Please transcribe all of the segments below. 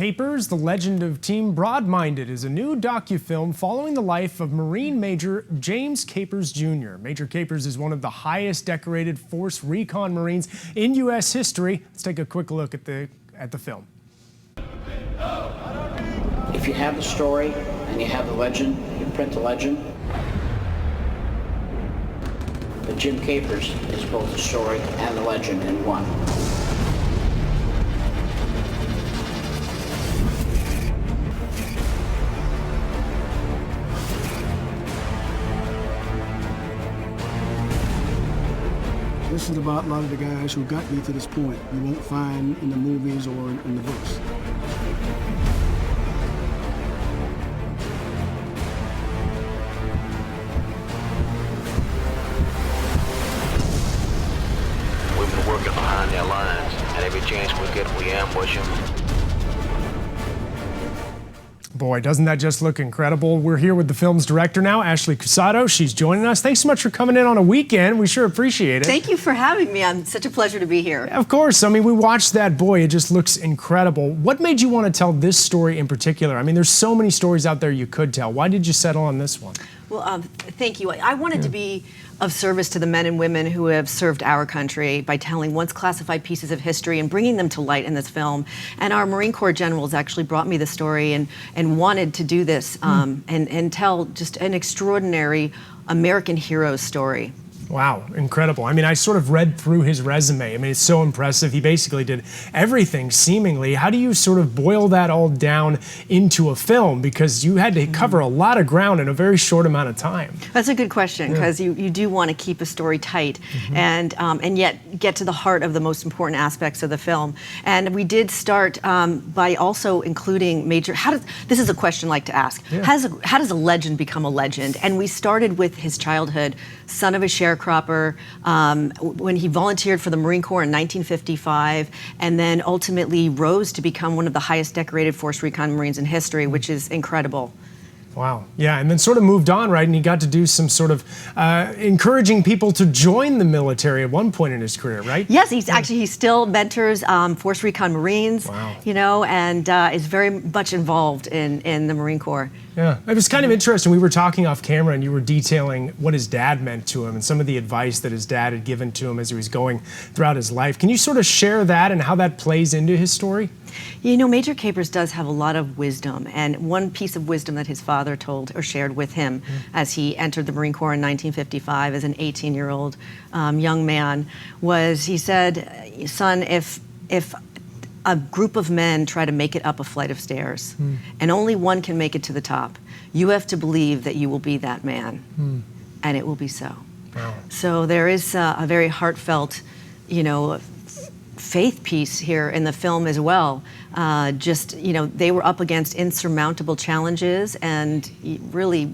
Capers, The Legend of Team Broadminded is a new docufilm following the life of Marine Major James Capers Jr. Major Capers is one of the highest decorated Force Recon Marines in U.S. history. Let's take a quick look at the film. If you have the story and you have the legend, you print the legend. But Jim Capers is both the story and the legend in one. This is about a lot of the guys who got me to this point. You won't find in the movies or in the books. We've been working behind their lines, and every chance we get, we ambush them. Boy, doesn't that just look incredible? We're here with the film's director now, Ashley Cusato. She's joining us. Thanks so much for coming in on a weekend. We sure appreciate it. Thank you for having me. I'm such a pleasure to be here. Of course. I mean, we watched that. Boy, it just looks incredible. What made you want to tell this story in particular? I mean, there's so many stories out there you could tell. Why did you settle on this one? Well, thank you. I wanted to be of service to the men and women who have served our country by telling once classified pieces of history and bringing them to light in this film. And our Marine Corps generals actually brought me the story and wanted to do this and tell just an extraordinary American hero story. Wow, incredible. I mean, I sort of read through his resume. I mean, it's so impressive. He basically did everything, seemingly. How do you sort of boil that all down into a film? Because you had to cover a lot of ground in a very short amount of time. That's a good question, because you do want to keep a story tight and yet get to the heart of the most important aspects of the film. And we did start by also including this is a question I like to ask. Yeah. How does a legend become a legend? And we started with his childhood, son of a sharecropper, when he volunteered for the Marine Corps in 1955, and then ultimately rose to become one of the highest decorated Force Recon Marines in history, which is incredible. Wow. Yeah, and then sort of moved on, right? And he got to do some sort of encouraging people to join the military at one point in his career, right? Yes, he still mentors Force Recon Marines, wow, you know, and is very much involved in the Marine Corps. Yeah, it was kind of interesting. We were talking off camera and you were detailing what his dad meant to him and some of the advice that his dad had given to him as he was going throughout his life. Can you sort of share that and how that plays into his story? You know, Major Capers does have a lot of wisdom, and one piece of wisdom that his father told or shared with him as he entered the Marine Corps in 1955 as an 18-year-old young man was, he said, son, if a group of men try to make it up a flight of stairs and only one can make it to the top, you have to believe that you will be that man, and it will be so. Wow. So there is a very heartfelt, you know, faith piece here in the film as well. Just, you know, they were up against insurmountable challenges, and really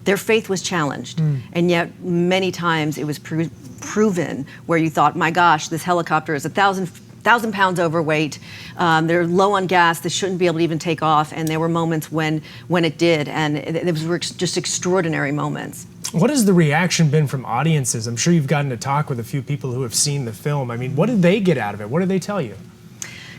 their faith was challenged. And yet many times it was proven where you thought, my gosh, this helicopter is 1,000 pounds overweight, they're low on gas, this shouldn't be able to even take off, and there were moments when it did, and it were just extraordinary moments. What has the reaction been from audiences? I'm sure you've gotten to talk with a few people who have seen the film. I mean, what did they get out of it? What did they tell you?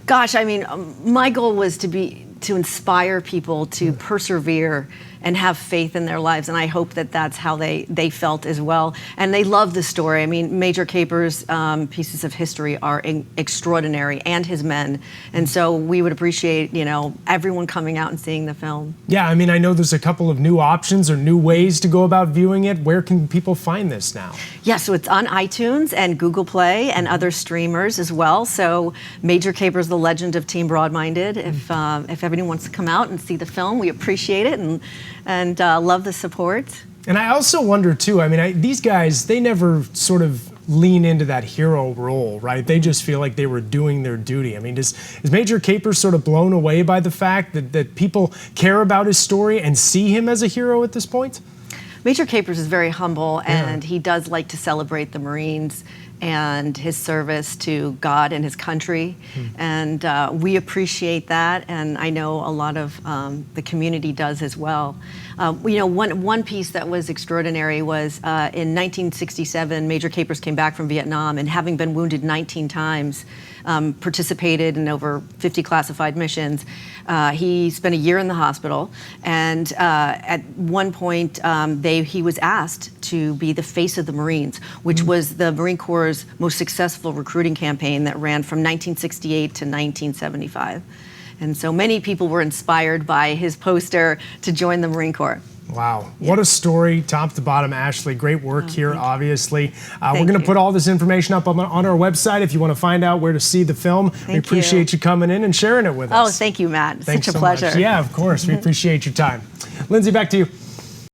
Gosh, I mean, my goal was to inspire people to persevere and have faith in their lives, and I hope that that's how they felt as well. And they love the story. I mean, Major Capers' pieces of history are extraordinary, and his men. And so we would appreciate, you know, everyone coming out and seeing the film. Yeah, I mean, I know there's a couple of new options or new ways to go about viewing it. Where can people find this now? Yeah, so it's on iTunes and Google Play and other streamers as well. So Major Capers, The Legend of Team Broadminded. If everyone wants to come out and see the film, we appreciate it and love the support. And I also wonder too, I mean, these guys, they never sort of lean into that hero role, right? They just feel like they were doing their duty. I mean, is Major Capers sort of blown away by the fact that people care about his story and see him as a hero at this point? Major Capers is very humble, and he does like to celebrate the Marines and his service to God and his country. And we appreciate that, and I know a lot of the community does as well. You know, one piece that was extraordinary was in 1967, Major Capers came back from Vietnam, and having been wounded 19 times, participated in over 50 classified missions. He spent a year in the hospital, and at one point he was asked to be the face of the Marines, which was the Marine Corps' most successful recruiting campaign that ran from 1968 to 1975. And so many people were inspired by his poster to join the Marine Corps. Wow, what a story, top to bottom, Ashley. Great work here, obviously. We're going to you. put all this information up on our website if you want to find out where to see the film. We appreciate you coming in and sharing it with us. Oh, thank you, Matt. Thanks Such a so pleasure. much. Yeah, of course. We appreciate your time. Lindsay, back to you.